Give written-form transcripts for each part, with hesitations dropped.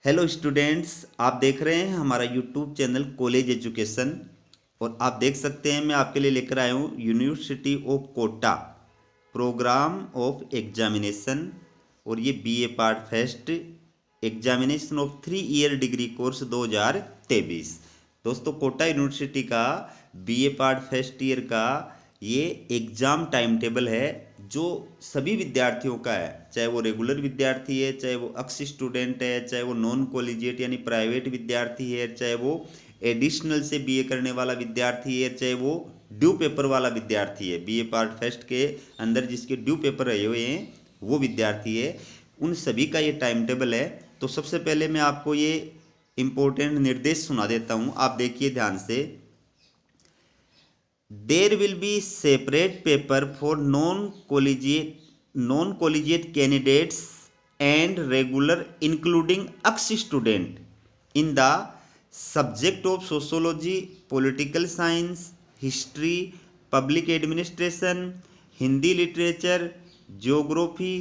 Hello students, आप देख रहे हैं हमारा यूट्यूब चैनल कॉलेज एजुकेशन। और आप देख सकते हैं मैं आपके लिए लेकर आया हूँ university of Kota programme of examination. और ये BA part first examination of 3 year degree course 2023। दोस्तों, कोटा यूनिवर्सिटी का बीए पार्ट फर्स्ट ईयर का ये एग्ज़ाम टाइम टेबल है जो सभी विद्यार्थियों का है, चाहे वो रेगुलर विद्यार्थी है, चाहे वो अक्स स्टूडेंट है, चाहे वो नॉन कॉलेजिएट यानी प्राइवेट विद्यार्थी है, चाहे वो एडिशनल से बीए करने वाला विद्यार्थी है, चाहे वो ड्यू पेपर वाला विद्यार्थी है। बीए पार्ट फर्स्ट के अंदर जिसके ड्यू पेपर रहे हुए हैं वो विद्यार्थी है, उन सभी का ये टाइम टेबल है। तो सबसे पहले मैं आपको ये इम्पोर्टेंट निर्देश सुना देता हूँ, आप देखिए ध्यान से। There will be separate paper for non-collegiate candidates and regular, including ex student, in the subject of sociology, political science, history, public administration, Hindi literature, geography,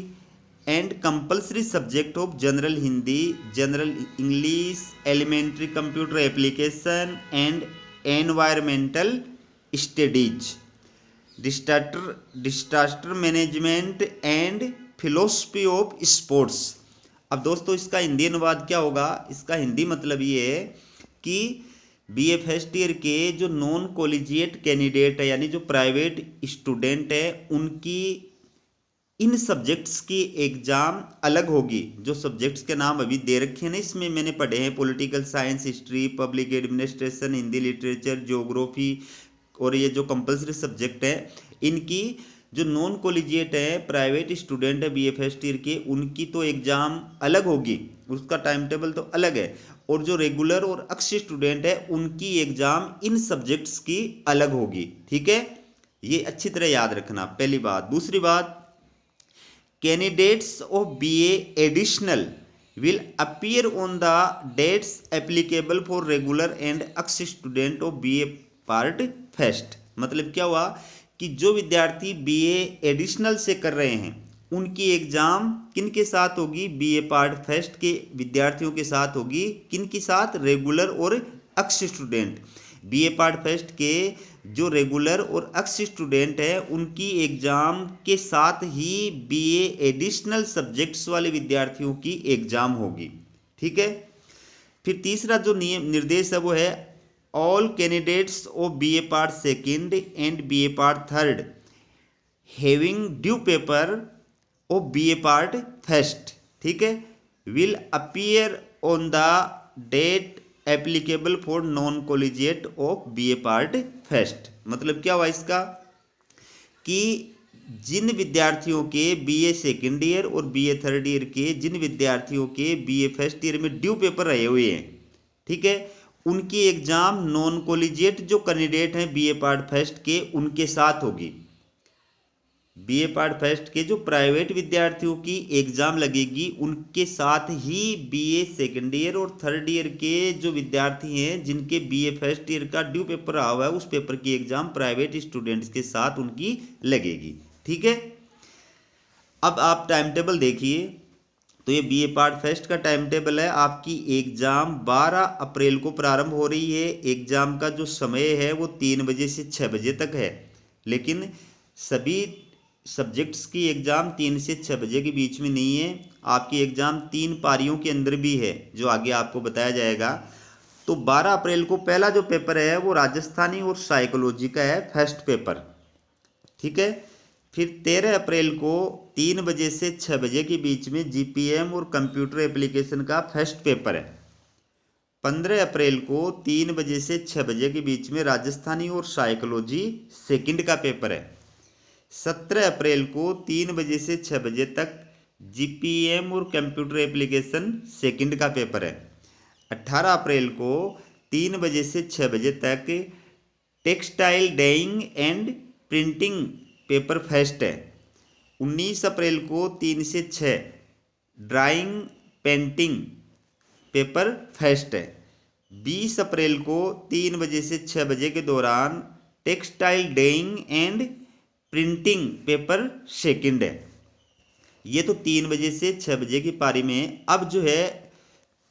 and compulsory subject of general Hindi, general English, elementary computer application, and environmental studies, disaster management and philosophy of sports. अब दोस्तों, इसका हिंदी अनुवाद क्या होगा? इसका हिंदी मतलब ये है कि बीए फर्स्ट ईयर के जो नॉन कॉलेजिएट कैंडिडेट है यानी जो प्राइवेट स्टूडेंट है, उनकी इन सब्जेक्ट्स की एग्जाम अलग होगी। जो सब्जेक्ट्स के नाम अभी दे रखे हैं ना, इसमें मैंने पढ़े हैं political science, history, public administration, Hindi literature, geography, और ये जो कंपलसरी सब्जेक्ट है, इनकी जो नॉन कॉलेजिएट है प्राइवेट स्टूडेंट है बीए फर्स्ट ईयर के, उनकी तो एग्जाम अलग होगी, उसका टाइम टेबल तो अलग है। और जो रेगुलर और अक्ष स्टूडेंट है उनकी एग्जाम इन सब्जेक्ट्स की अलग होगी। ठीक है, ये अच्छी तरह याद रखना, पहली बात। दूसरी बात, candidates of BA additional will appear on the dates applicable for regular and ex student of BA part first। मतलब क्या हुआ कि जो विद्यार्थी बीए एडिशनल से कर रहे हैं उनकी एग्जाम किन के साथ होगी? बीए पार्ट फर्स्ट के विद्यार्थियों के साथ होगी। किन के साथ? रेगुलर और अक्ष स्टूडेंट। बीए पार्ट फर्स्ट के जो रेगुलर और अक्ष स्टूडेंट है उनकी एग्जाम के साथ ही बीए एडिशनल सब्जेक्ट्स वाले विद्यार्थियों की एग्जाम होगी। ठीक है। फिर तीसरा जो नियम निर्देश है वो है, all candidates of BA part second and BA part third having due paper of BA part first, ठीक है, will appear on the date applicable for non collegiate of BA part first. मतलब क्या हुआ इसका कि जिन विद्यार्थियों के बीए सेकेंड ईयर और बीए थर्ड ईयर के जिन विद्यार्थियों के बीए फर्स्ट ईयर में ड्यू पेपर रहे हुए हैं, ठीक है, उनकी एग्जाम नॉन कॉलेजिएट जो कैंडिडेट हैं बीए पार्ट फर्स्ट के उनके साथ होगी। बीए पार्ट फर्स्ट के जो प्राइवेट विद्यार्थियों की एग्जाम लगेगी उनके साथ ही बीए सेकेंड ईयर और थर्ड ईयर के जो विद्यार्थी हैं जिनके बीए फर्स्ट ईयर का ड्यू पेपर रहा हुआ है उस पेपर की एग्जाम प्राइवेट स्टूडेंट्स के साथ उनकी लगेगी। ठीक है। अब आप टाइम टेबल देखिए, तो ये बीए पार्ट फर्स्ट का टाइम टेबल है। आपकी एग्जाम 12 अप्रैल को प्रारंभ हो रही है। एग्जाम का जो समय है वो 3 बजे से 6 बजे तक है, लेकिन सभी सब्जेक्ट्स की एग्ज़ाम 3 से 6 बजे के बीच में नहीं है। आपकी एग्ज़ाम 3 पारियों के अंदर भी है जो आगे आपको बताया जाएगा। तो 12 अप्रैल को पहला जो पेपर है वो राजस्थानी और साइकोलॉजी का है, फर्स्ट पेपर। ठीक है। फिर 13 अप्रैल को 3 बजे से 6 बजे के बीच में जीपीएम और कंप्यूटर एप्लीकेशन का फर्स्ट पेपर है। 15 अप्रैल को 3 बजे से 6 बजे के बीच में राजस्थानी और साइकोलॉजी सेकंड का पेपर है। 17 अप्रैल को 3 बजे से 6 बजे तक जीपीएम और कंप्यूटर एप्लीकेशन सेकंड का पेपर है। 18 अप्रैल को 3 बजे से 6 बजे तक textile dyeing and printing paper first है। 19 अप्रैल को 3 से 6 ड्राइंग पेंटिंग पेपर फर्स्ट है। 20 अप्रैल को 3 बजे से 6 बजे के दौरान textile dyeing and printing paper second है। ये तो 3 बजे से 6 बजे की पारी में। अब जो है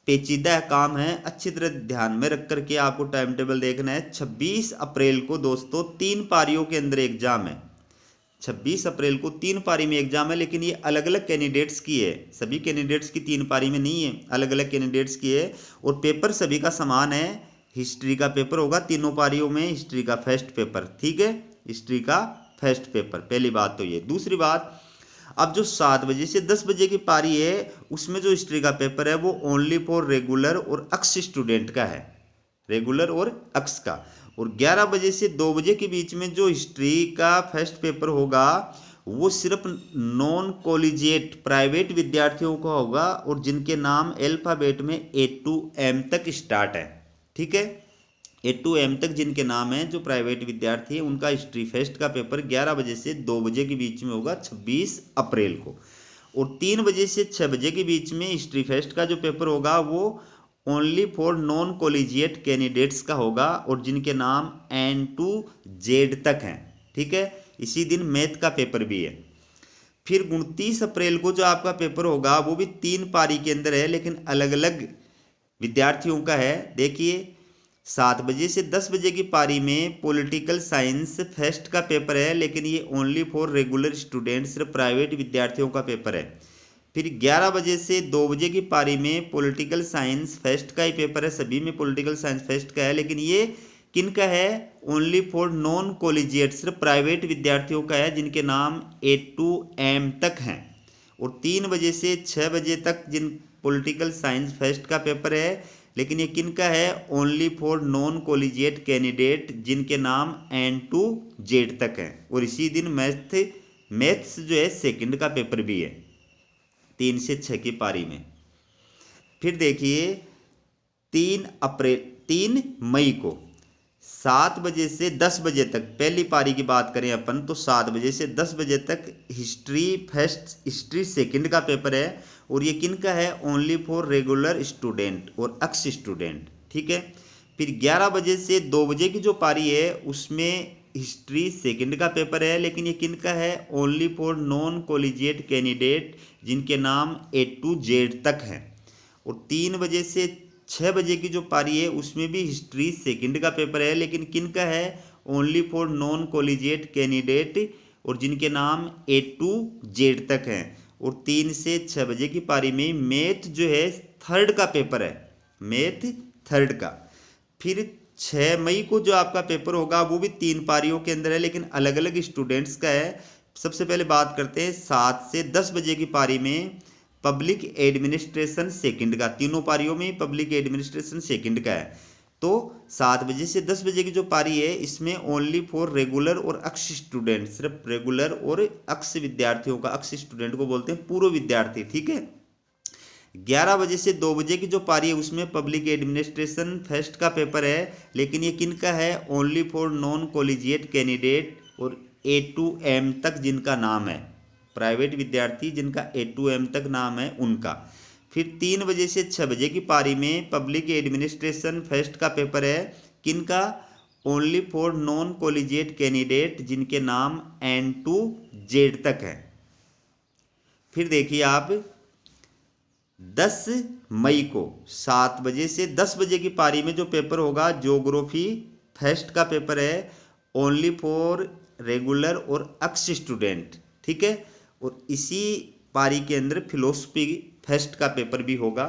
पेचीदा काम है, अच्छी तरह ध्यान में रख करके आपको टाइम टेबल देखना है। 26 अप्रैल को दोस्तों 3 पारियों के अंदर एग्जाम है। 26 अप्रैल को 3 पारी में एग्जाम है, लेकिन ये अलग अलग कैंडिडेट्स की है, सभी कैंडिडेट्स की 3 पारी में नहीं है, अलग अलग कैंडिडेट्स की है। और पेपर सभी का समान है, हिस्ट्री का पेपर होगा तीनों पारियों में, हिस्ट्री का फर्स्ट पेपर, ठीक है, हिस्ट्री का फर्स्ट पेपर। पहली बात तो ये। दूसरी बात, अब जो 7 बजे से 10 बजे की पारी है उसमें जो हिस्ट्री का पेपर है वो ओनली फॉर रेगुलर और अक्स स्टूडेंट का है, रेगुलर और अक्स का। और 11 बजे से 2 बजे के बीच में जो हिस्ट्री का फर्स्ट पेपर होगा वो सिर्फ नॉन कॉलेजिएट प्राइवेट विद्यार्थियों का होगा और जिनके नाम अल्फाबेट में A to M तक स्टार्ट है, ठीक है, A to M तक जिनके नाम हैं, जो प्राइवेट विद्यार्थी हैं, उनका हिस्ट्री फर्स्ट का पेपर 11 बजे से 2 बजे के बीच में होगा 26 अप्रैल को। और 3 बजे से 6 बजे के बीच में हिस्ट्री फर्स्ट का जो पेपर होगा वो only for non collegiate candidates का होगा और जिनके नाम N to Z तक हैं, ठीक है। इसी दिन मैथ का पेपर भी है। फिर 29 अप्रैल को जो आपका पेपर होगा वो भी 3 पारी के अंदर है, लेकिन अलग अलग विद्यार्थियों का है। देखिए 7 बजे से 10 बजे की पारी में पॉलिटिकल साइंस फर्स्ट का पेपर है, लेकिन ये ओनली फॉर रेगुलर स्टूडेंट, सिर्फ प्राइवेट विद्यार्थियों का पेपर है। फिर 11 बजे से 2 बजे की पारी में पॉलिटिकल साइंस फर्स्ट का ही पेपर है, सभी में पॉलिटिकल साइंस फर्स्ट का है, लेकिन ये किन का है, ओनली फॉर नॉन कॉलेजिएट, सिर्फ प्राइवेट विद्यार्थियों का है जिनके नाम A to M तक हैं। और 3 बजे से 6 बजे तक जिन पॉलिटिकल साइंस फर्स्ट का पेपर है, लेकिन ये किन का है, only for non collegiate candidate जिनके नाम N to Z तक हैं। और इसी दिन मैथ्स जो है सेकंड का पेपर भी है 3 से 6 की पारी में। फिर देखिए 3 मई को 7 बजे से 10 बजे तक, पहली पारी की बात करें अपन तो 7 बजे से 10 बजे तक हिस्ट्री फर्स्ट हिस्ट्री सेकंड का पेपर है और ये किन का है, ओनली फॉर रेगुलर स्टूडेंट और अक्स स्टूडेंट, ठीक है। फिर 11 बजे से 2 बजे की जो पारी है उसमें हिस्ट्री सेकंड का पेपर है, लेकिन ये किन का है, only for non collegiate candidate जिनके नाम A to Z तक हैं। और 3 बजे से 6 बजे की जो पारी है उसमें भी हिस्ट्री सेकंड का पेपर है, लेकिन किन का है, only for non collegiate candidate और जिनके नाम A to Z तक हैं। और 3 से 6 बजे की पारी में मैथ जो है थर्ड का पेपर है, मैथ थर्ड का। फिर 6 मई को जो आपका पेपर होगा वो भी 3 पारियों के अंदर है, लेकिन अलग अलग स्टूडेंट्स का है। सबसे पहले बात करते हैं 7 से 10 बजे की पारी में पब्लिक एडमिनिस्ट्रेशन सेकंड का, तीनों पारियों में पब्लिक एडमिनिस्ट्रेशन सेकंड का है। तो 7 बजे से 10 बजे की जो पारी है इसमें ओनली फॉर रेगुलर और अक्स स्टूडेंट, सिर्फ रेगुलर और अक्स विद्यार्थियों का, अक्स स्टूडेंट को बोलते हैं पूर्व विद्यार्थी, ठीक है। 11 बजे से 2 बजे की जो पारी है उसमें पब्लिक एडमिनिस्ट्रेशन फर्स्ट का पेपर है, लेकिन ये किन का है, only for non collegiate candidate और A to M तक जिनका नाम है, प्राइवेट विद्यार्थी जिनका A to M तक नाम है उनका। फिर 3 बजे से 6 बजे की पारी में पब्लिक एडमिनिस्ट्रेशन फर्स्ट का पेपर है, किन का, only for non collegiate candidate जिनके नाम N to Z तक है। फिर देखिए आप 10 मई को 7 बजे से 10 बजे की पारी में जो पेपर होगा ज्योग्राफी फर्स्ट का पेपर है, ओनली फॉर रेगुलर और अक्स स्टूडेंट, ठीक है। और इसी पारी के अंदर फिलोसफी फर्स्ट का पेपर भी होगा।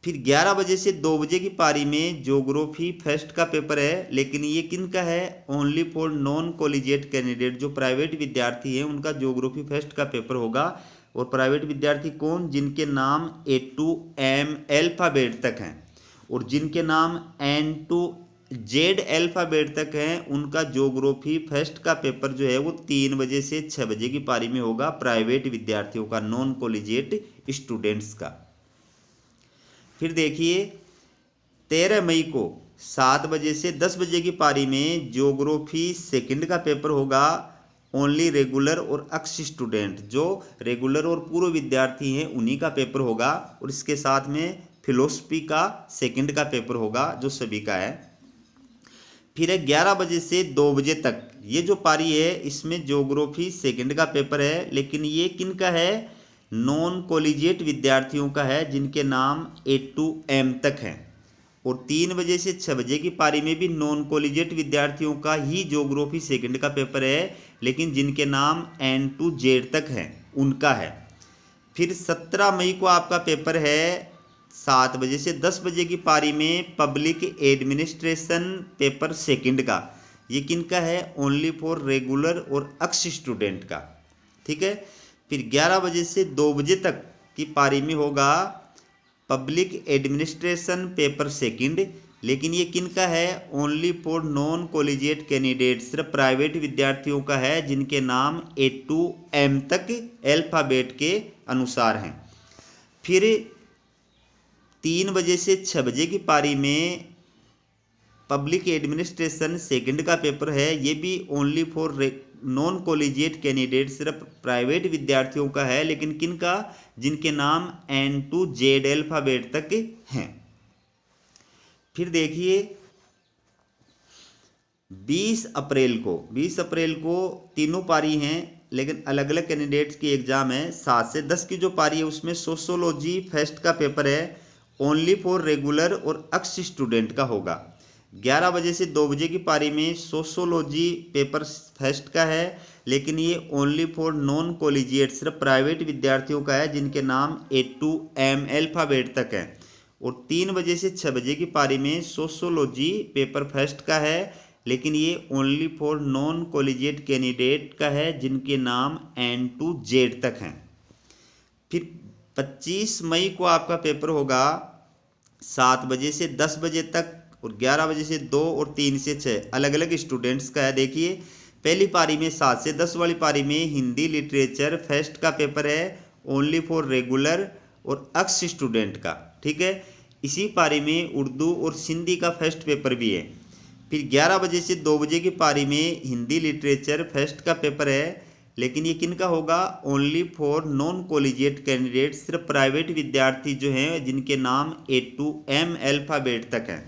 फिर 11 बजे से 2 बजे की पारी में ज्योग्राफी फर्स्ट का पेपर है, लेकिन ये किन का है, only for non collegiate candidate, जो प्राइवेट विद्यार्थी हैं उनका ज्योग्राफी फर्स्ट का पेपर होगा। और प्राइवेट विद्यार्थी कौन, जिनके नाम A to M अल्फाबेट तक हैं और जिनके नाम N to Z अल्फाबेट तक हैं उनका ज्योग्राफी फर्स्ट का पेपर जो है वो 3 बजे से 6 बजे की पारी में होगा, प्राइवेट विद्यार्थियों का, नॉन कॉलेजिएट स्टूडेंट्स का। फिर देखिए 13 मई को 7 बजे से 10 बजे की पारी में ज्योग्राफी सेकंड का पेपर होगा, ओनली रेगुलर और अक्स स्टूडेंट, जो रेगुलर और पूर्व विद्यार्थी हैं उन्हीं का पेपर होगा। और इसके साथ में फिलोसफी का सेकंड का पेपर होगा जो सभी का है। फिर है 11 बजे से 2 बजे तक, ये जो पारी है इसमें ज्योग्राफी सेकंड का पेपर है, लेकिन ये किन का है, नॉन कॉलेजिएट विद्यार्थियों का है जिनके नाम A to M तक हैं। और 3 बजे से 6 बजे की पारी में भी नॉन कॉलेजिएट विद्यार्थियों का ही ज्योग्राफी सेकंड का पेपर है, लेकिन जिनके नाम N to Z तक हैं उनका है। फिर 17 मई को आपका पेपर है 7 बजे से 10 बजे की पारी में पब्लिक एडमिनिस्ट्रेशन पेपर सेकंड का। ये किनका है? ओनली फॉर रेगुलर और अक्स स्टूडेंट का। ठीक है। फिर 11 बजे से 2 बजे तक की पारी में होगा पब्लिक एडमिनिस्ट्रेशन पेपर सेकंड, लेकिन ये किनका है? Only for non collegiate candidate, सिर्फ प्राइवेट विद्यार्थियों का है जिनके नाम A to M तक अल्फ़ाबेट के अनुसार हैं। फिर 3 बजे से 6 बजे की पारी में पब्लिक एडमिनिस्ट्रेशन सेकंड का पेपर है। ये भी only for non collegiate candidate, सिर्फ प्राइवेट विद्यार्थियों का है, लेकिन किनका? जिनके नाम N to Z अल्फ़ाबेट तक हैं। फिर देखिए 20 अप्रैल को तीनों पारी हैं, लेकिन अलग अलग कैंडिडेट्स की एग्जाम है। 7 से 10 की जो पारी है उसमें सोशोलॉजी फर्स्ट का पेपर है, ओनली फॉर रेगुलर और अक्स स्टूडेंट का होगा। 11 बजे से 2 बजे की पारी में सोशोलॉजी पेपर फर्स्ट का है, लेकिन ये ओनली फॉर नॉन कॉलेजिएट, सिर्फ प्राइवेट विद्यार्थियों का है जिनके नाम A to M अल्फ़ाबेट तक है। और 3 बजे से 6 बजे की पारी में सोशोलॉजी पेपर फर्स्ट का है, लेकिन ये only for non collegiate candidate का है जिनके नाम N to Z तक हैं। फिर 25 मई को आपका पेपर होगा 7 बजे से 10 बजे तक, और 11 बजे से 2 और 3 से 6 अलग अलग स्टूडेंट्स का है। देखिए पहली पारी में 7 से 10 वाली पारी में हिंदी लिटरेचर फर्स्ट का पेपर है, ओनली फॉर रेगुलर और अक्स स्टूडेंट का। ठीक है। इसी पारी में उर्दू और सिंधी का फर्स्ट पेपर भी है। फिर 11 बजे से 2 बजे की पारी में हिंदी लिटरेचर फर्स्ट का पेपर है, लेकिन ये किनका होगा? Only for non collegiate candidate, सिर्फ प्राइवेट विद्यार्थी जो हैं जिनके नाम A to M अल्फ़ाबेट तक हैं।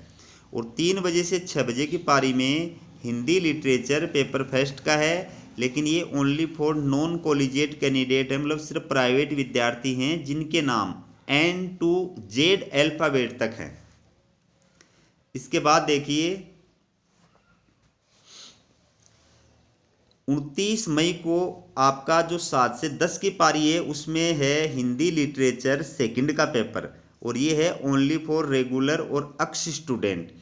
और 3 बजे से 6 बजे की पारी में हिंदी लिटरेचर पेपर फर्स्ट का है, लेकिन ये only for non collegiate candidate है, मतलब सिर्फ प्राइवेट विद्यार्थी हैं जिनके नाम N to Z अल्फ़ाबेट तक हैं। इसके बाद देखिए 29 मई को आपका जो 7 से 10 की पारी है उसमें है हिंदी लिटरेचर सेकंड का पेपर, और ये है ओनली फॉर रेगुलर और अक्स स्टूडेंट,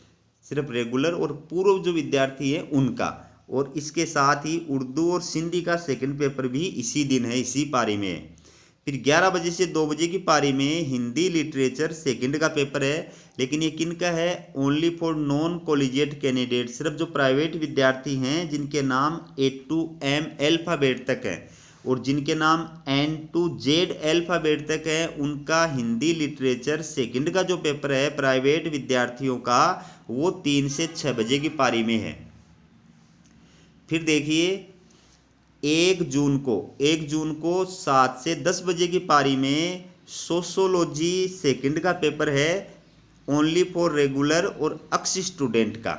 सिर्फ रेगुलर और पूर्व जो विद्यार्थी हैं उनका। और इसके साथ ही उर्दू और सिंधी का सेकंड पेपर भी इसी दिन है, इसी पारी में है। फिर 11 बजे से 2 बजे की पारी में हिंदी लिटरेचर सेकंड का पेपर है, लेकिन ये किनका है? Only for non collegiate candidate, सिर्फ जो प्राइवेट विद्यार्थी हैं जिनके नाम A to M अल्फ़ाबेट तक है, और जिनके नाम N to Z अल्फ़ाबेट तक है उनका हिंदी लिटरेचर सेकंड का जो पेपर है प्राइवेट विद्यार्थियों का, वो 3 से 6 बजे की पारी में है। फिर देखिए 1 जून को 7 से 10 बजे की पारी में सोशोलॉजी सेकंड का पेपर है, ओनली फॉर रेगुलर और अक्स स्टूडेंट का।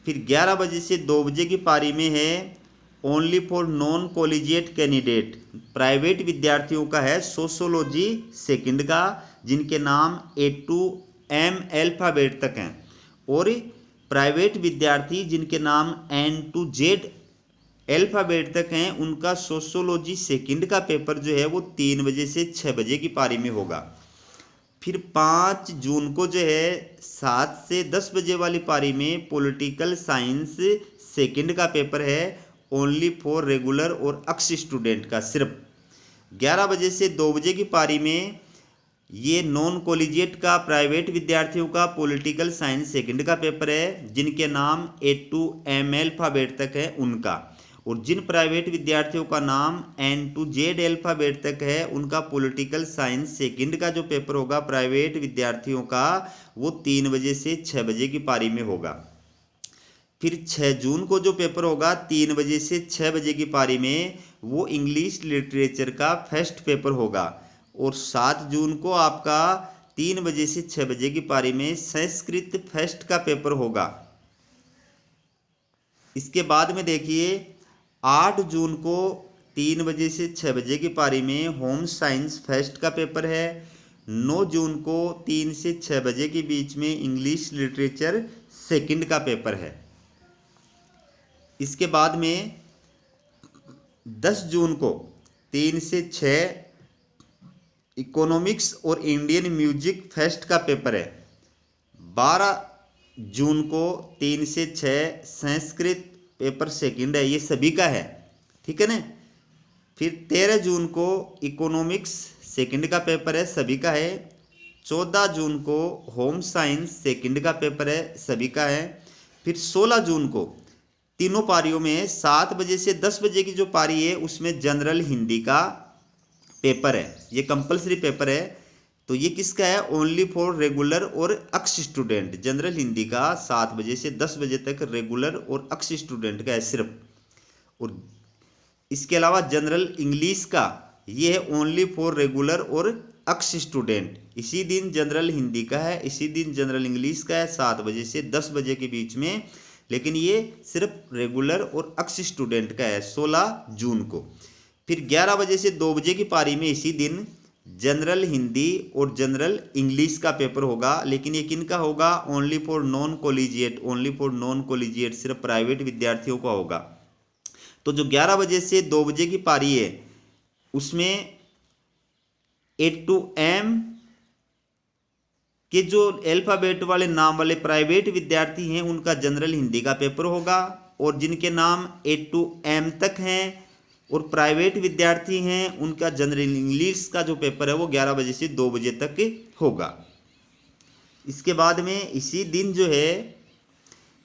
फिर 11 बजे से 2 बजे की पारी में है only for non collegiate candidate, private विद्यार्थियों का है सोशोलॉजी सेकंड का, जिनके नाम A to M अल्फ़ाबेट तक हैं। और प्राइवेट विद्यार्थी जिनके नाम N to Z अल्फ़ाबेट तक हैं उनका सोशोलॉजी सेकंड का पेपर जो है वो 3 बजे से 6 बजे की पारी में होगा। फिर 5 जून को जो है 7 से 10 बजे वाली पारी में पॉलिटिकल साइंस सेकंड का पेपर है, ओनली फॉर रेगुलर और अक्स स्टूडेंट का सिर्फ। 11 बजे से 2 बजे की पारी में ये नॉन कॉलेजिएट का प्राइवेट विद्यार्थियों का पॉलिटिकल साइंस सेकंड का पेपर है, जिनके नाम A to M अल्फ़ाबेट तक है उनका। और जिन प्राइवेट विद्यार्थियों का नाम N to Z अल्फ़ाबेट तक है उनका पॉलिटिकल साइंस सेकंड का जो पेपर होगा प्राइवेट विद्यार्थियों का, वो 3 बजे से 6 बजे की पारी में होगा। फिर 6 जून को जो पेपर होगा 3 बजे से 6 बजे की पारी में, वो इंग्लिश लिटरेचर का फर्स्ट पेपर होगा। और 7 जून को आपका 3 बजे से 6 बजे की पारी में संस्कृत फर्स्ट का पेपर होगा। इसके बाद में देखिए 8 जून को 3 बजे से 6 बजे की पारी में होम साइंस फर्स्ट का पेपर है। 9 जून को 3 से 6 बजे के बीच में इंग्लिश लिटरेचर सेकंड का पेपर है। इसके बाद में 10 जून को 3 से 6 इकोनॉमिक्स और इंडियन म्यूजिक फेस्ट का पेपर है। 12 जून को 3 से 6 संस्कृत पेपर सेकंड है, ये सभी का है, ठीक है ना। फिर 13 जून को इकोनॉमिक्स सेकंड का पेपर है, सभी का है। 14 जून को होम साइंस सेकंड का पेपर है, सभी का है। फिर 16 जून को तीनों पारियों में 7 बजे से 10 बजे की जो पारी है उसमें जनरल हिंदी का पेपर है, ये कंपलसरी पेपर है। तो ये किसका है? ओनली फॉर रेगुलर और अक्स स्टूडेंट। जनरल हिंदी का 7 बजे से 10 बजे तक रेगुलर और अक्स स्टूडेंट का है सिर्फ। और इसके अलावा जनरल इंग्लिश का ये है ओनली फॉर रेगुलर और अक्स स्टूडेंट। इसी दिन जनरल हिंदी का है, इसी दिन जनरल इंग्लिश का है, 7 बजे से 10 बजे के बीच में, लेकिन ये सिर्फ रेगुलर और अक्स स्टूडेंट का है 16 जून को। फिर 11 बजे से 2 बजे की पारी में इसी दिन जनरल हिंदी और जनरल इंग्लिश का पेपर होगा, लेकिन ये किनका होगा? Only for non collegiate, only for non collegiate, सिर्फ प्राइवेट विद्यार्थियों का होगा। तो जो 11 बजे से 2 बजे की पारी है उसमें A to M के जो अल्फाबेट वाले नाम वाले प्राइवेट विद्यार्थी हैं उनका जनरल हिंदी का पेपर होगा, और जिनके नाम A to M तक हैं और प्राइवेट विद्यार्थी हैं उनका जनरल इंग्लिश का जो पेपर है वो 11 बजे से 2 बजे तक होगा। इसके बाद में इसी दिन जो है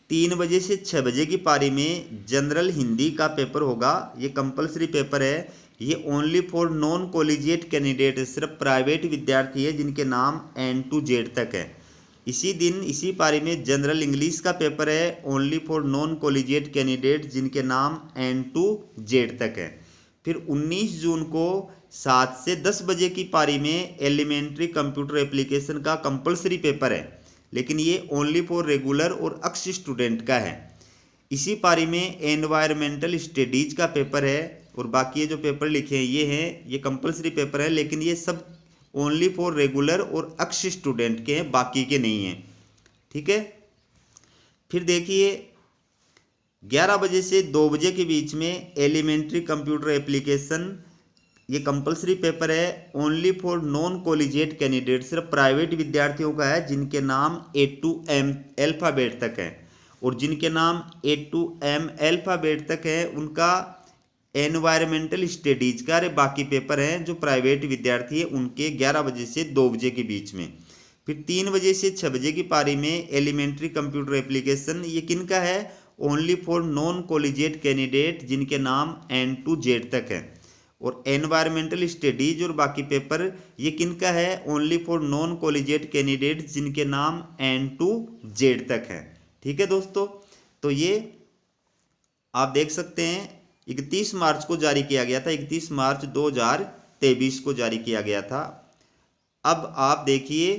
3 बजे से 6 बजे की पारी में जनरल हिंदी का पेपर होगा, ये कंपलसरी पेपर है। ये only for non collegiate candidate, सिर्फ प्राइवेट विद्यार्थी है जिनके नाम N to Z तक है। इसी दिन इसी पारी में जनरल इंग्लिश का पेपर है, only for non collegiate candidate जिनके नाम N to Z तक है। फिर 19 जून को 7 से 10 बजे की पारी में एलिमेंट्री कंप्यूटर एप्लीकेशन का कंपलसरी पेपर है, लेकिन ये ओनली फॉर रेगुलर और अक्स स्टूडेंट का है। इसी पारी में एनवायरमेंटल स्टडीज का पेपर है, और बाकी ये जो पेपर लिखे हैं ये कंपलसरी पेपर है, लेकिन ये सब ओनली फॉर रेगुलर और अक्स स्टूडेंट के हैं, बाकी के नहीं हैं, ठीक है। फिर देखिए 11 बजे से 2 बजे के बीच में एलिमेंट्री कंप्यूटर एप्लीकेशन, ये कंपलसरी पेपर है, only for non collegiate candidate, सिर्फ प्राइवेट विद्यार्थियों का है जिनके नाम A to M अल्फाबेट तक है, और जिनके नाम A to M अल्फाबेट तक है उनका एनवायरमेंटल स्टडीज का बाकी पेपर हैं जो प्राइवेट विद्यार्थी हैं उनके 11 बजे से 2 बजे के बीच में। फिर 3 बजे से 6 बजे की पारी में एलिमेंट्री कंप्यूटर एप्लीकेशन, ये किनका है? Only for non collegiate candidate जिनके नाम N to Z तक है। और एनवायरमेंटल स्टडीज और बाकी पेपर ये किनका है? Only for non collegiate candidate जिनके नाम N to Z तक है, ठीक है दोस्तों। तो ये आप देख सकते हैं 31 मार्च को जारी किया गया था, 31 मार्च 2023 को जारी किया गया था। अब आप देखिए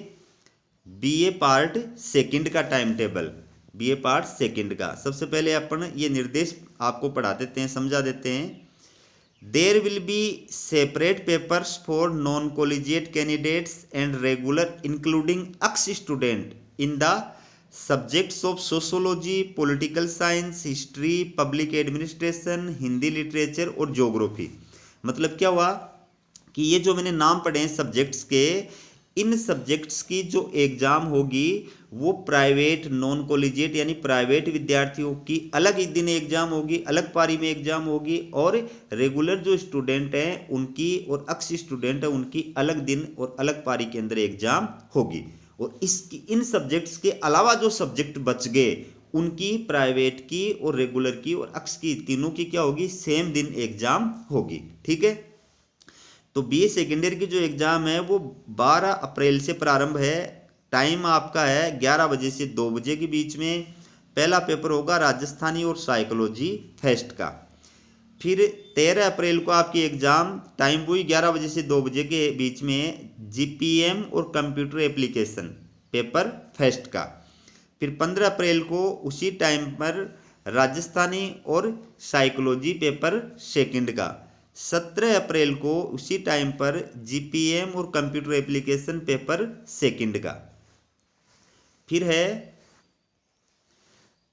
BA पार्ट सेकंड का time table, BA part second का। सबसे पहले अपन ये निर्देश आपको पढ़ा देते हैं, समझा देते हैं। There will be separate papers for non collegiate candidates and regular including ex student in the subjects of sociology, political science, history, public administration, Hindi literature और ज्योग्राफी। मतलब क्या हुआ कि ये जो मैंने नाम पढ़े हैं सब्जेक्ट्स के, इन सब्जेक्ट्स की जो एग्ज़ाम होगी वो प्राइवेट नॉन कॉलेजिएट यानी प्राइवेट विद्यार्थियों की अलग ही दिन एग्ज़ाम होगी, अलग पारी में एग्ज़ाम होगी, और रेगुलर जो स्टूडेंट हैं उनकी और अक्स स्टूडेंट हैं उनकी अलग दिन और अलग पारी के अंदर एग्ज़ाम होगी। और इन सब्जेक्ट्स के अलावा जो सब्जेक्ट बच गए उनकी प्राइवेट की और रेगुलर की और अक्स की तीनों की क्या होगी? सेम दिन एग्ज़ाम होगी, ठीक है। तो BA सेकेंड ईयर की जो एग्ज़ाम है वो 12 अप्रैल से प्रारंभ है। टाइम आपका है 11 बजे से 2 बजे के बीच में। पहला पेपर होगा राजस्थानी और साइकोलॉजी फेस्ट का। फिर 13 अप्रैल को आपकी एग्ज़ाम, टाइम वही 11 बजे से 2 बजे के बीच में, GPM और कंप्यूटर एप्लीकेशन पेपर फेस्ट का। फिर 15 अप्रैल को उसी टाइम पर राजस्थानी और साइकोलॉजी पेपर सेकंड का। 17 अप्रैल को उसी टाइम पर जीपीएम और कंप्यूटर एप्लीकेशन पेपर सेकंड का। फिर है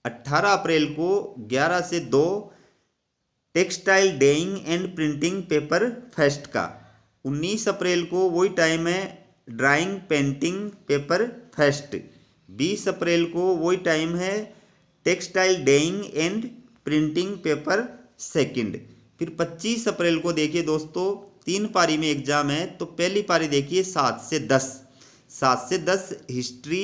18 अप्रैल को 11 से 2 textile डेइंग and printing paper first का। 19 अप्रैल को वही टाइम है ड्राइंग पेंटिंग पेपर फर्स्ट। 20 अप्रैल को वही टाइम है textile डेइंग and printing paper second. फिर 25 अप्रैल को देखिए दोस्तों 3 पारी में एग्जाम है। तो पहली पारी देखिए 7 से 10, 7 से 10 हिस्ट्री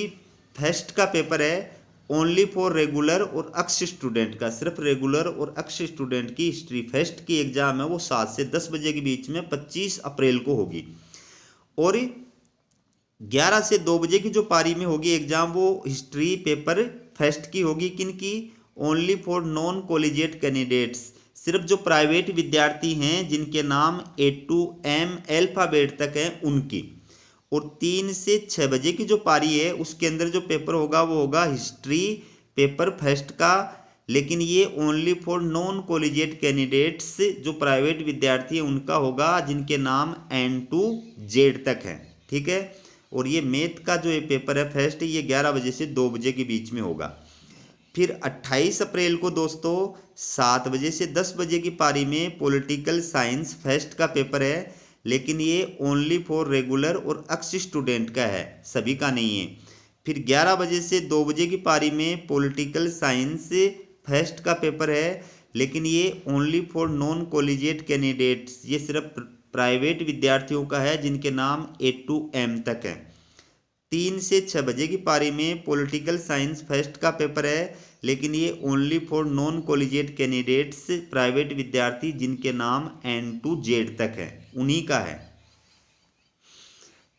फर्स्ट का पेपर है ओनली फॉर रेगुलर और अक्ष स्टूडेंट का। सिर्फ रेगुलर और अक्ष स्टूडेंट की हिस्ट्री फर्स्ट की एग्जाम है वो 7 से 10 बजे के बीच में 25 अप्रैल को होगी। और 11 से 2 बजे की जो पारी में होगी एग्जाम वो हिस्ट्री पेपर फर्स्ट की होगी। किन की? Only for non collegiate candidates, सिर्फ जो प्राइवेट विद्यार्थी हैं जिनके नाम A to M अल्फाबेट तक हैं उनकी। और 3 से 6 बजे की जो पारी है उसके अंदर जो पेपर होगा वो होगा हिस्ट्री पेपर फर्स्ट का, लेकिन ये only for non collegiate candidates जो प्राइवेट विद्यार्थी हैं उनका होगा जिनके नाम N to Z तक हैं। ठीक है। और ये मैथ का जो ये पेपर है फर्स्ट ये 11 बजे से 2 बजे के बीच में होगा। फिर 28 अप्रैल को दोस्तों 7 बजे से 10 बजे की पारी में पॉलिटिकल साइंस फर्स्ट का पेपर है, लेकिन ये ओनली फॉर रेगुलर और अक्ष स्टूडेंट का है, सभी का नहीं है। फिर 11 बजे से 2 बजे की पारी में पॉलिटिकल साइंस फर्स्ट का पेपर है, लेकिन ये only for non collegiate candidates, ये सिर्फ प्राइवेट विद्यार्थियों का है जिनके नाम A to M तक है। 3 से 6 बजे की पारी में पॉलिटिकल साइंस फर्स्ट का पेपर है, लेकिन ये only for non collegiate candidates private विद्यार्थी जिनके नाम N to Z तक है उन्हीं का है।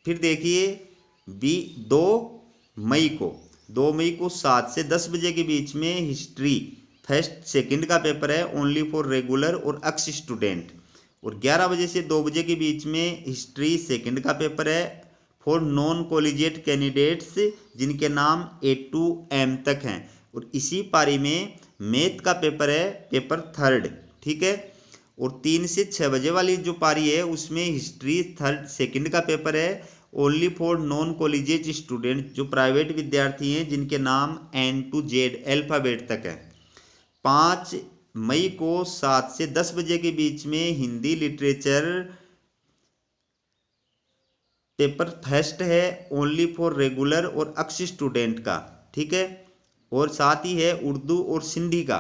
फिर देखिए 2 मई को 7 से 10 बजे के बीच में हिस्ट्री फर्स्ट सेकंड का पेपर है ओनली फॉर रेगुलर और अक्ष स्टूडेंट। और 11 बजे से 2 बजे के बीच में हिस्ट्री सेकंड का पेपर है फॉर नॉन कॉलेजिएट कैंडिडेट्स जिनके नाम A to M तक हैं। और इसी पारी में मैथ का पेपर है पेपर थर्ड। ठीक है। और 3 से 6 बजे वाली जो पारी है उसमें हिस्ट्री थर्ड सेकंड का पेपर है only for non collegiate student जो प्राइवेट विद्यार्थी हैं जिनके नाम N to Z अल्फाबेट तक है। 5 मई को 7 से 10 बजे के बीच में हिंदी लिटरेचर पेपर फर्स्ट है ओनली फॉर रेगुलर और अक्ष स्टूडेंट का। ठीक है। और साथ ही है उर्दू और सिंधी का।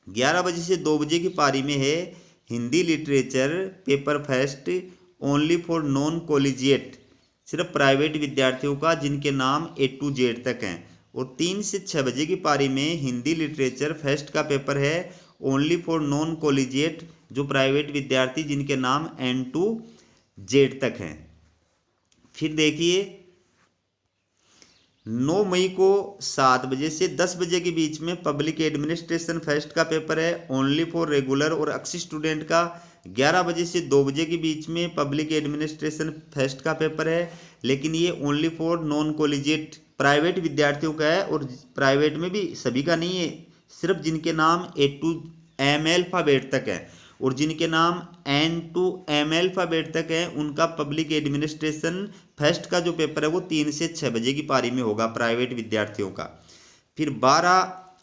11 बजे से 2 बजे की पारी में है Hindi literature paper first only for non collegiate, सिर्फ प्राइवेट विद्यार्थियों का जिनके नाम A to Z तक हैं। और 3 से 6 बजे की पारी में हिंदी लिटरेचर फर्स्ट का पेपर है ओनली फॉर नॉन कॉलेजिएट जो प्राइवेट विद्यार्थी जिनके नाम N to Z तक हैं। फिर देखिए 9 मई को 7 बजे से 10 बजे के बीच में पब्लिक एडमिनिस्ट्रेशन फर्स्ट का पेपर है ओनली फॉर रेगुलर और अक्ष स्टूडेंट का। 11 बजे से 2 बजे के बीच में पब्लिक एडमिनिस्ट्रेशन फर्स्ट का पेपर है, लेकिन ये only for non collegiate private विद्यार्थियों का है। और प्राइवेट में भी सभी का नहीं है, सिर्फ जिनके नाम A to M अल्फाबेट तक है और जिनके नाम N to M अल्फाबेट तक है उनका पब्लिक एडमिनिस्ट्रेशन फर्स्ट का जो पेपर है वो 3 से 6 बजे की पारी में होगा प्राइवेट विद्यार्थियों का। फिर 12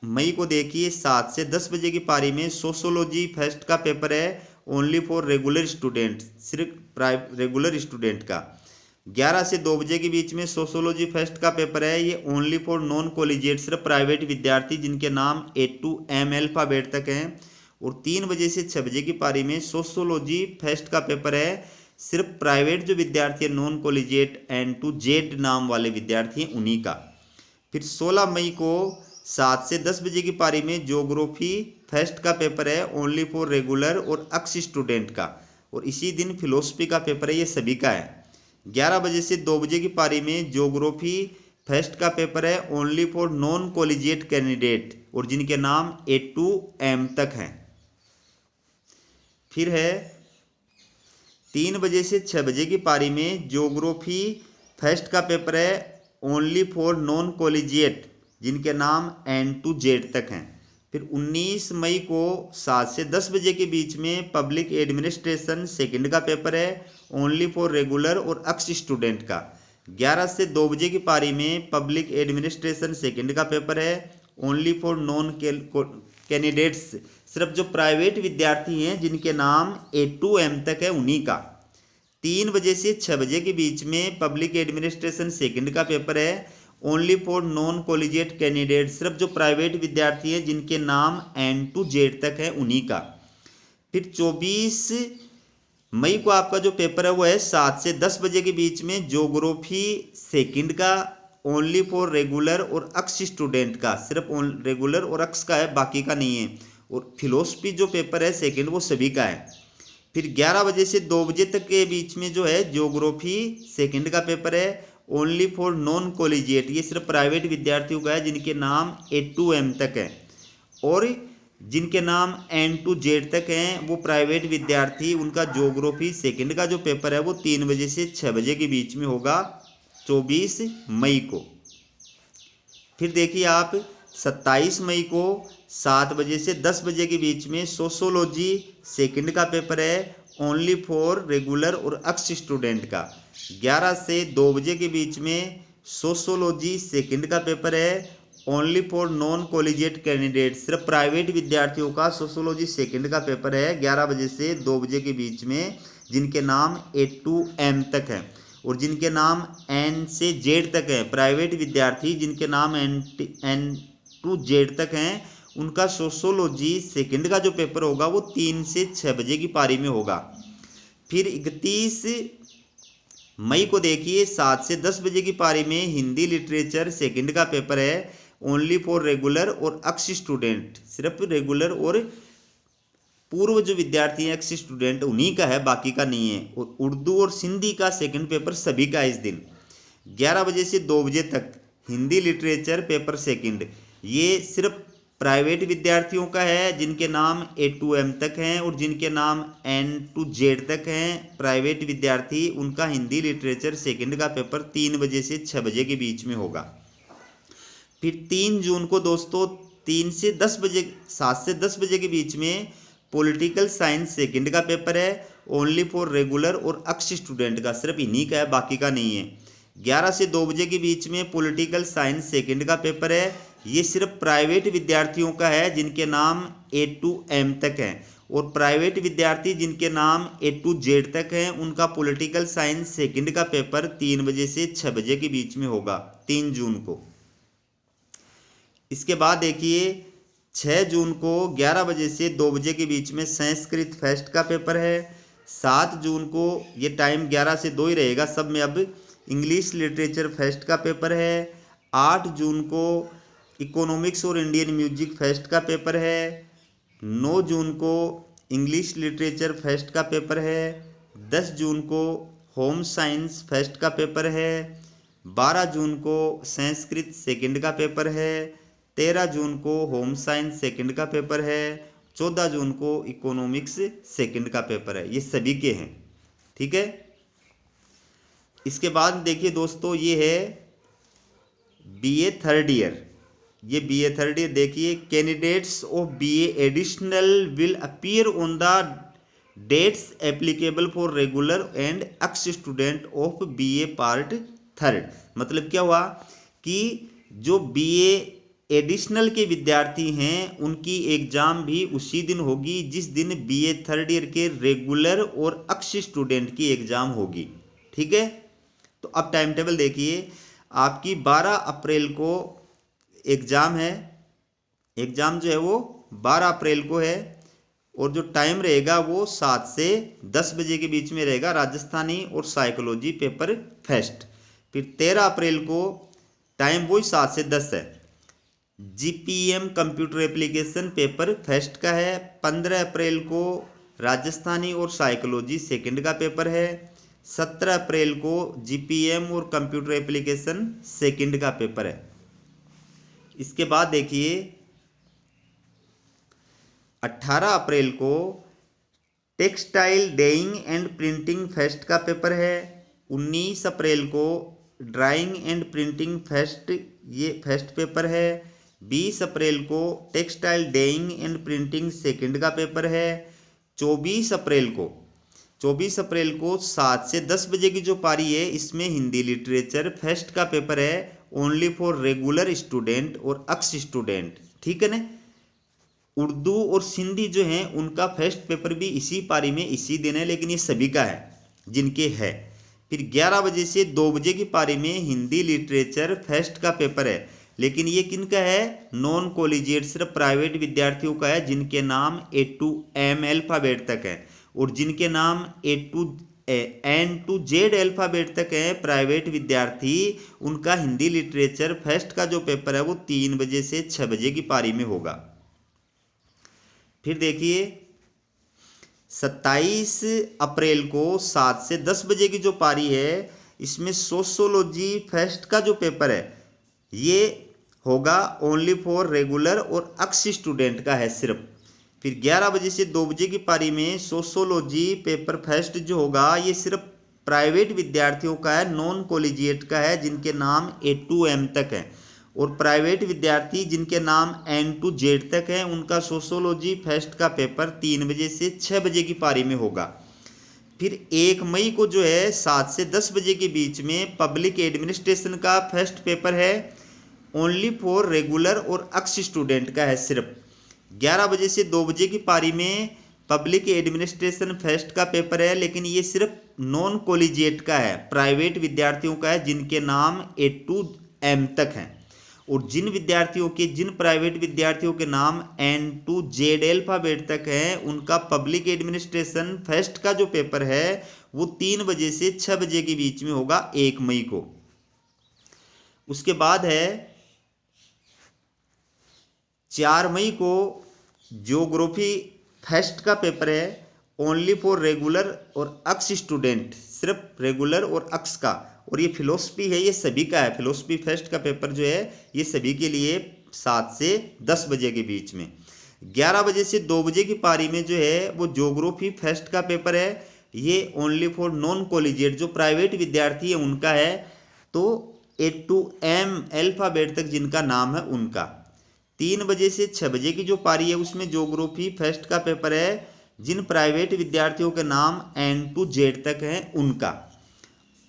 मई को देखिए 7 से 10 बजे की पारी में सोशियोलॉजी फर्स्ट का पेपर है ओनली फॉर रेगुलर स्टूडेंट, सिर्फ रेगुलर स्टूडेंट का। 11 से 2 बजे के बीच में सोशियोलॉजी फर्स्ट का पेपर है, ये ओनली फॉर नॉन कॉलेजिएट सिर्फ प्राइवेट विद्यार्थी जिनके नाम A to M अल्फाबेट तक हैं। और 3 बजे से 6 बजे की पारी में सोशियोलॉजी फर्स्ट का पेपर है सिर्फ प्राइवेट जो विद्यार्थी है non collegiate N to Z नाम वाले विद्यार्थी हैं उन्हीं का। फिर 16 मई को 7 से 10 बजे की पारी में ज्योग्राफी फर्स्ट का पेपर है ओनली फॉर रेगुलर और अक्ष स्टूडेंट का। और इसी दिन फिलोसफी का पेपर है, ये सभी का है। 11 बजे से 2 बजे की पारी में ज्योग्राफी फर्स्ट का पेपर है only for non collegiate candidate और जिनके नाम A to M तक हैं। फिर है 3 बजे से 6 बजे की पारी में ज्योग्राफी फर्स्ट का पेपर है ओनली फॉर नॉन कॉलेजिएट जिनके नाम N to Z तक हैं। फिर 19 मई को 7 से 10 बजे के बीच में पब्लिक एडमिनिस्ट्रेशन सेकंड का पेपर है, ओनली फॉर रेगुलर और एक्स स्टूडेंट का। 11 से 2 बजे की पारी में पब्लिक एडमिनिस्ट्रेशन सेकंड का पेपर है, ओनली फॉर नॉन कैंडिडेट्स, सिर्फ जो प्राइवेट विद्यार्थी हैं जिनके नाम A to M तक है उन्हीं का। 3 बजे से 6 बजे के बीच में पब्लिक एडमिनिस्ट्रेशन सेकंड का पेपर है, only for non collegiate candidate, सिर्फ जो प्राइवेट विद्यार्थी हैं जिनके नाम N to Z तक है उन्हीं का। फिर 24 मई को आपका जो पेपर है वो है 7 से 10 बजे के बीच में ज्योग्राफी सेकंड का, ओनली फॉर रेगुलर और एक्स स्टूडेंट का, सिर्फ रेगुलर और एक्स का है, बाकी का नहीं है। और फिलोसफी जो पेपर है सेकंड वो सभी का है। फिर 11 बजे से 2 बजे तक के बीच में जो है ज्योग्राफी सेकंड का पेपर है, ओनली फॉर नॉन कॉलेजिएट, ये सिर्फ प्राइवेट विद्यार्थियों का है जिनके नाम A to M तक है। और जिनके नाम N to Z तक हैं वो प्राइवेट विद्यार्थी, उनका ज्योग्राफी सेकंड का जो पेपर है वो 3 बजे से 6 बजे के बीच में होगा 24 मई को। फिर देखिए आप 27 मई को 7 बजे से 10 बजे के बीच में सोशोलॉजी सेकंड का पेपर है, ओनली फॉर रेगुलर और एक्स स्टूडेंट का। 11 से 2 बजे के बीच में सोशोलॉजी सेकंड का पेपर है, only for non collegiate candidate, सिर्फ प्राइवेट विद्यार्थियों का सोशोलॉजी सेकंड का पेपर है 11 बजे से 2 बजे के बीच में, जिनके नाम A to M तक है। और जिनके नाम N से Z तक है, प्राइवेट विद्यार्थी जिनके नाम N to Z तक हैं, उनका सोशोलॉजी सेकंड का जो पेपर होगा वो 3 से 6 बजे की पारी में होगा। फिर 31 मई को देखिए 7 से 10 बजे की पारी में हिंदी लिटरेचर सेकंड का पेपर है, ओनली फॉर रेगुलर और एक्स स्टूडेंट, सिर्फ रेगुलर और पूर्व जो विद्यार्थी हैं एक्स स्टूडेंट उन्हीं का है, बाकी का नहीं है। और उर्दू और सिंधी का सेकंड पेपर सभी का है इस दिन। 11 बजे से 2 बजे तक हिंदी लिटरेचर पेपर सेकंड, ये सिर्फ प्राइवेट विद्यार्थियों का है जिनके नाम A to M तक हैं और जिनके नाम N to Z तक हैं, प्राइवेट विद्यार्थी, उनका हिंदी लिटरेचर सेकंड का पेपर 3 बजे से 6 बजे के बीच में होगा। फिर 3 जून को दोस्तों 3 से 10 बजे 7 से 10 बजे के बीच में पॉलिटिकल साइंस सेकंड का पेपर है, ओनली फॉर रेगुलर और एक्स स्टूडेंट का, सिर्फ इन्हीं का है, बाकी का नहीं है। 11 से 2 बजे के बीच में पॉलिटिकल साइंस सेकंड का पेपर है, ये सिर्फ प्राइवेट विद्यार्थियों का है जिनके नाम A to M तक हैं। और प्राइवेट विद्यार्थी जिनके नाम A to Z तक हैं उनका पॉलिटिकल साइंस सेकंड का पेपर 3 बजे से 6 बजे के बीच में होगा 3 जून को। इसके बाद देखिए 6 जून को 11 बजे से 2 बजे के बीच में संस्कृत फेस्ट का पेपर है। 7 जून को ये टाइम 11 से 2 ही रहेगा सब में, अब इंग्लिश लिटरेचर फेस्ट का पेपर है। 8 जून को इकोनॉमिक्स और इंडियन म्यूजिक फेस्ट का पेपर है। 9 जून को इंग्लिश लिटरेचर फेस्ट का पेपर है। 10 जून को होम साइंस फेस्ट का पेपर है। 12 जून को संस्कृत सेकंड का पेपर है। 13 जून को होम साइंस सेकंड का पेपर है। 14 जून को इकोनॉमिक्स सेकंड का पेपर है। ये सभी के हैं, ठीक है। इसके बाद देखिए दोस्तों ये है BA थर्ड ईयर। ये BA थर्ड ईयर देखिए, candidates of BA additional will appear on the dates applicable for regular and ex student of BA part third. मतलब क्या हुआ कि जो BA एडिशनल के विद्यार्थी हैं उनकी एग्जाम भी उसी दिन होगी जिस दिन BA थर्ड ईयर के रेगुलर और एक्स स्टूडेंट की एग्जाम होगी, ठीक है। तो अब टाइम टेबल देखिए, आपकी 12 अप्रैल को एग्जाम है। एग्जाम जो है वो 12 अप्रैल को है और जो टाइम रहेगा वो 7 से 10 बजे के बीच में रहेगा, राजस्थानी और साइकोलॉजी पेपर फेस्ट। फिर 13 अप्रैल को टाइम वही 7 से 10 है। GPM computer application paper fest का है। 15 अप्रैल को राजस्थानी और साइकोलॉजी सेकंड का पेपर है। 17 अप्रैल को GPM और कंप्यूटर एप्लीकेशन सेकंड का पेपर है। इसके बाद देखिए 18 अप्रैल को टेक्सटाइल डेइंग एंड प्रिंटिंग फेस्ट का पेपर है। 19 अप्रैल को ड्राइंग एंड प्रिंटिंग फेस्ट, ये फेस्ट पेपर है। 20 अप्रैल को टेक्सटाइल डेइंग एंड प्रिंटिंग सेकंड का पेपर है। 24 अप्रैल को 7 से 10 बजे की जो पारी है इसमें हिंदी लिटरेचर फर्स्ट का पेपर है, ओनली फॉर रेगुलर स्टूडेंट और एक्स स्टूडेंट, ठीक है ना। उर्दू और सिंधी जो हैं उनका फर्स्ट पेपर भी इसी पारी में इसी दिन है, लेकिन ये सभी का है जिनके है। फिर 11 बजे से 2 बजे की पारी में हिंदी लिटरेचर फर्स्ट का पेपर है, लेकिन ये किनका है, नॉन कॉलेजिएट, सिर्फ प्राइवेट विद्यार्थियों का है जिनके नाम A to M अल्फाबेट तक है, और जिनके नाम N to Z अल्फाबेट तक है प्राइवेट विद्यार्थी, उनका हिंदी लिटरेचर फर्स्ट का जो पेपर है वो 3 बजे से 6 बजे की पारी में होगा। फिर देखिए 27 अप्रैल को 7 से 10 बजे की जो पारी है इसमें सोशियोलॉजी फर्स्ट का जो पेपर है ये होगा ओनली फॉर रेगुलर और एक्स स्टूडेंट का है सिर्फ। फिर 11 बजे से 2 बजे की पारी में सोशियोलॉजी पेपर फर्स्ट जो होगा ये सिर्फ प्राइवेट विद्यार्थियों का है, नॉन कॉलेजिएट का है जिनके नाम A to M तक है, और प्राइवेट विद्यार्थी जिनके नाम N to Z तक है उनका सोशियोलॉजी फर्स्ट का पेपर 3 बजे से 6 बजे की पारी में होगा। फिर 1 मई को जो है 7 से 10 बजे के बीच में पब्लिक एडमिनिस्ट्रेशन का फर्स्ट पेपर है, ओनली फॉर रेगुलर और एक्स स्टूडेंट का है सिर्फ। 11 बजे से 2 बजे की पारी में पब्लिक एडमिनिस्ट्रेशन फर्स्ट का पेपर है, लेकिन ये सिर्फ नॉन कॉलेजिएट का है, प्राइवेट विद्यार्थियों का है जिनके नाम A to M तक हैं, और जिन प्राइवेट विद्यार्थियों के नाम N to Z अल्फाबेट तक हैं उनका पब्लिक एडमिनिस्ट्रेशन फर्स्ट का जो पेपर है वो 3 बजे से 6 बजे के बीच में होगा 1 मई को। उसके बाद है 4 मई को ज्योग्राफी फर्स्ट का पेपर है, ओनली फॉर रेगुलर और एक्स स्टूडेंट, सिर्फ रेगुलर और एक्स का, और ये फिलोसफी है ये सभी का है, फिलोसफी फर्स्ट का पेपर जो है ये सभी के लिए 7 से 10 बजे के बीच में। 11 बजे से 2 बजे की पारी में जो है वो ज्योग्राफी फर्स्ट का पेपर है, ये ओनली फॉर नॉन कॉलेजिएट जो प्राइवेट विद्यार्थी है उनका है, तो A to M अल्फाबेट तक जिनका नाम है उनका। 3 बजे से 6 बजे की जो पारी है उसमें ज्योग्राफी फर्स्ट का पेपर है, जिन प्राइवेट विद्यार्थियों के नाम N to Z तक हैं उनका।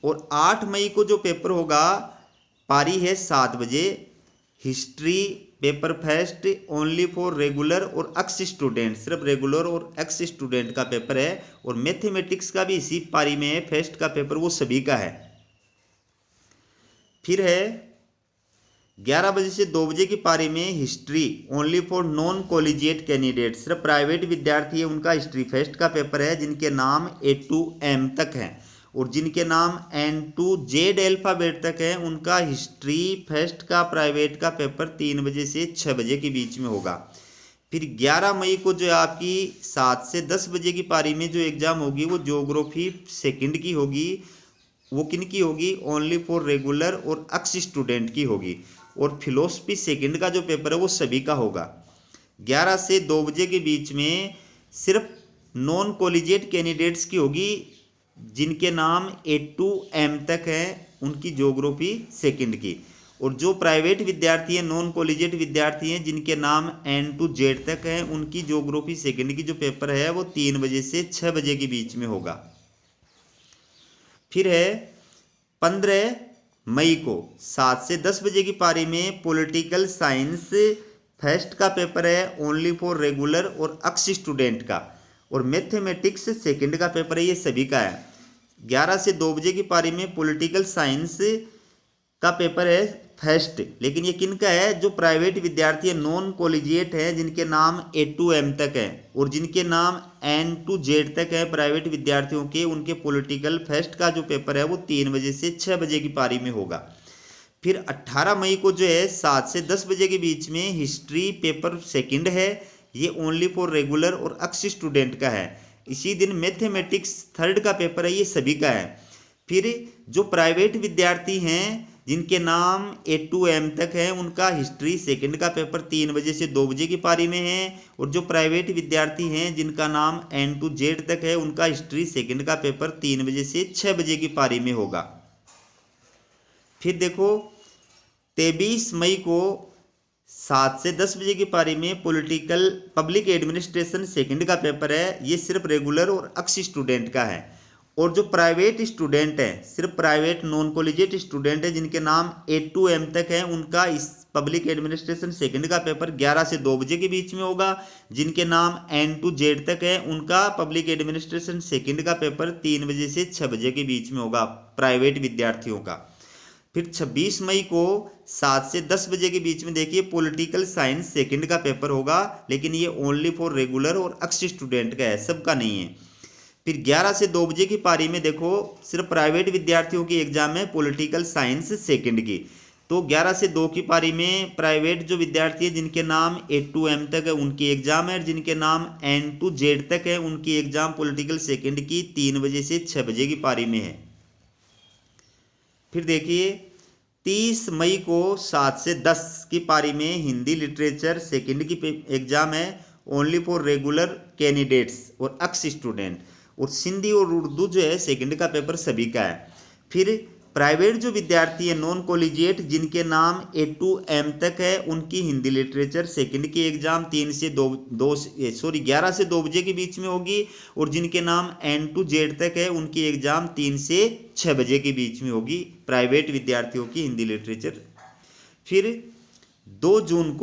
और 8 मई को जो पेपर होगा पारी है 7 बजे, history paper first only for regular और एक्स स्टूडेंट, सिर्फ रेगुलर और एक्स स्टूडेंट का पेपर है, और मैथमेटिक्स का भी इसी पारी में है फर्स्ट का पेपर, वो सभी का है। फिर है 11 बजे से 2 बजे की पारी में history only for non collegiate candidate, सिर्फ प्राइवेट विद्यार्थी है उनका हिस्ट्री फर्स्ट का पेपर है जिनके नाम A to M तक हैं, और जिनके नाम N to Z अल्फाबेट तक है उनका हिस्ट्री फर्स्ट का प्राइवेट का पेपर 3 बजे से 6 बजे के बीच में होगा। फिर 11 मई को जो आपकी 7 से 10 बजे की पारी में जो एग्ज़ाम होगी वो ज्योग्राफी सेकंड की होगी, वो किन की होगी, ओनली फॉर रेगुलर और एक्स स्टूडेंट की होगी, और फिलोसफी सेकंड का जो पेपर है वो सभी का होगा। 11 से 2 बजे के बीच में सिर्फ नॉन कॉलेजिएट कैंडिडेट्स की होगी जिनके नाम A to M तक हैं उनकी ज्योग्राफी सेकंड की, और जो प्राइवेट विद्यार्थी हैं नॉन कॉलेजिएट विद्यार्थी हैं जिनके नाम N to Z तक हैं उनकी ज्योग्राफी सेकंड की जो पेपर है वो 3 बजे से 6 बजे के बीच में होगा। फिर है 15 मई को 7 से 10 बजे की पारी में पॉलिटिकल साइंस फर्स्ट का पेपर है, ओनली फॉर रेगुलर और एक्स स्टूडेंट का, और मैथमेटिक्स सेकंड का पेपर है ये सभी का है। 11 से 2 बजे की पारी में पॉलिटिकल साइंस का पेपर है फर्स्ट, लेकिन ये किन का है, जो प्राइवेट विद्यार्थी है नॉन कॉलेजिएट हैं जिनके नाम A to M तक है, और जिनके नाम N to Z तक है प्राइवेट विद्यार्थियों के, उनके पॉलिटिकल फर्स्ट का जो पेपर है वो 3 बजे से 6 बजे की पारी में होगा। फिर 18 मई को जो है 7 से 10 बजे के बीच में हिस्ट्री पेपर सेकंड है, ये ओनली फॉर रेगुलर और एक्स स्टूडेंट का है। इसी दिन मैथमेटिक्स थर्ड का पेपर है, ये सभी का है। फिर जो प्राइवेट विद्यार्थी हैं जिनके नाम A to M तक है उनका हिस्ट्री सेकंड का पेपर 3 बजे से 2 बजे की पारी में है, और जो प्राइवेट विद्यार्थी हैं जिनका नाम N to Z तक है उनका हिस्ट्री सेकंड का पेपर 3 बजे से 6 बजे की पारी में होगा। फिर देखो 23 मई को 7 से 10 बजे की पारी में पॉलिटिकल पब्लिक एडमिनिस्ट्रेशन सेकंड का पेपर है, ये सिर्फ रेगुलर और अक्स स्टूडेंट का है। और जो प्राइवेट स्टूडेंट है, सिर्फ प्राइवेट नॉन कॉलेजिएट स्टूडेंट है जिनके नाम A to M तक है, उनका इस पब्लिक एडमिनिस्ट्रेशन सेकंड का पेपर 11 से 2 बजे के बीच में होगा। जिनके नाम N to Z तक है, उनका पब्लिक एडमिनिस्ट्रेशन सेकंड का पेपर 3 बजे से 6 बजे के बीच में होगा, प्राइवेट विद्यार्थियों का। फिर 26 मई को 7 से 10 बजे के बीच में देखिए पॉलिटिकल साइंस सेकंड का पेपर होगा, लेकिन ये ओनली फॉर रेगुलर और अक्स स्टूडेंट का है, सबका नहीं है। फिर 11 से 2 बजे की पारी में देखो सिर्फ प्राइवेट विद्यार्थियों की एग्जाम है पॉलिटिकल साइंस सेकंड की। तो 11 से 2 की पारी में प्राइवेट जो विद्यार्थी है जिनके नाम A to M तक है उनकी एग्जाम है, और जिनके नाम N to Z तक है उनकी एग्जाम पॉलिटिकल सेकंड की 3 बजे से 6 बजे की पारी में है। फिर देखिए 30 मई को 7 से 10 की पारी में हिंदी लिटरेचर सेकंड की एग्जाम है, ओनली फॉर रेगुलर कैंडिडेट्स और अक्स स्टूडेंट। और सिंधी और उर्दू जो है सेकंड का पेपर सभी का है। फिर प्राइवेट जो विद्यार्थी है नॉन कॉलेजिएट जिनके नाम A to M तक है, उनकी हिंदी लिटरेचर सेकंड की एग्जाम 11 से 2 बजे के बीच में होगी। और जिनके नाम N to Z तक है उनकी एग्जाम 3 से 6 बजे के बीच में होगी, प्राइवेट विद्यार्थियों की हिंदी लिटरेचर। फिर 2 जून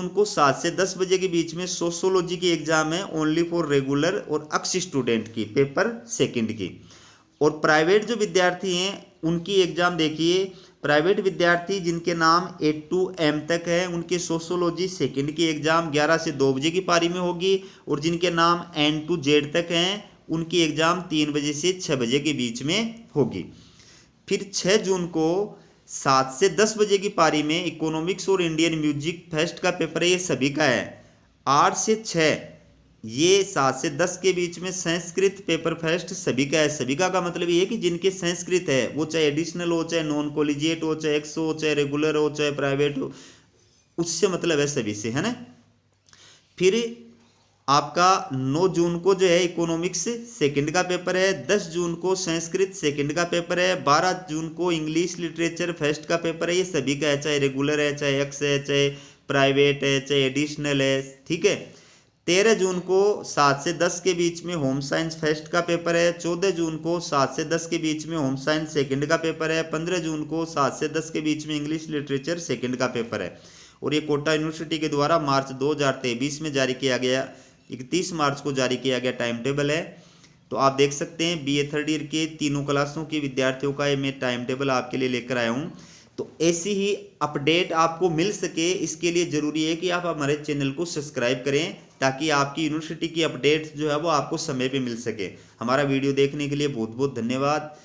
को 7 से 10 बजे के बीच में सोशियोलॉजी की एग्जाम है, ओनली फॉर रेगुलर और अक्स स्टूडेंट की, पेपर सेकंड की। और प्राइवेट जो विद्यार्थी हैं उनकी एग्जाम देखिए, प्राइवेट विद्यार्थी जिनके नाम A to M तक है उनकी सोशियोलॉजी सेकंड की एग्जाम 11 से 2 बजे की पारी में होगी। और जिनके नाम N to Z तक हैं उनकी एग्जाम 3 बजे से 6 बजे के बीच में होगी। फिर 6 जून को 7 से 10 बजे की पारी में इकोनॉमिक्स और इंडियन म्यूजिक फेस्ट का पेपर है, ये सभी का है। 8 से 6 ये 7 से 10 के बीच में संस्कृत पेपर फेस्ट सभी का है। सभी का मतलब ये है कि जिनके संस्कृत है, वो चाहे एडिशनल हो, चाहे नॉन कॉलेजिएट हो, चाहे एक्स हो, चाहे रेगुलर हो, चाहे प्राइवेट हो, उससे मतलब है सभी से, है ना। फिर आपका 9 जून को जो है इकोनॉमिक्स सेकंड का पेपर है, 10 जून को संस्कृत सेकंड का पेपर है, 12 जून को इंग्लिश लिटरेचर फर्स्ट का पेपर है, ये सभी का है, चाहे रेगुलर है, चाहे एक्स है, चाहे प्राइवेट है, चाहे एडिशनल है, ठीक है। 13 जून को 7 से 10 के बीच में होम साइंस फर्स्ट का पेपर है, 14 जून को 7 से 10 के बीच में होम साइंस सेकंड का पेपर है, 15 जून को 7 से 10 के बीच में इंग्लिश लिटरेचर सेकंड का पेपर है। और ये कोटा यूनिवर्सिटी के द्वारा मार्च 2023 में जारी किया गया, 31 मार्च को जारी किया गया टाइम टेबल है। तो आप देख सकते हैं BA थर्ड ईयर के तीनों क्लासों के विद्यार्थियों का ये मैं टाइम टेबल आपके लिए लेकर आया हूँ। तो ऐसी ही अपडेट आपको मिल सके, इसके लिए ज़रूरी है कि आप हमारे चैनल को सब्सक्राइब करें, ताकि आपकी यूनिवर्सिटी की अपडेट जो है वो आपको समय पे मिल सके। हमारा वीडियो देखने के लिए बहुत बहुत धन्यवाद।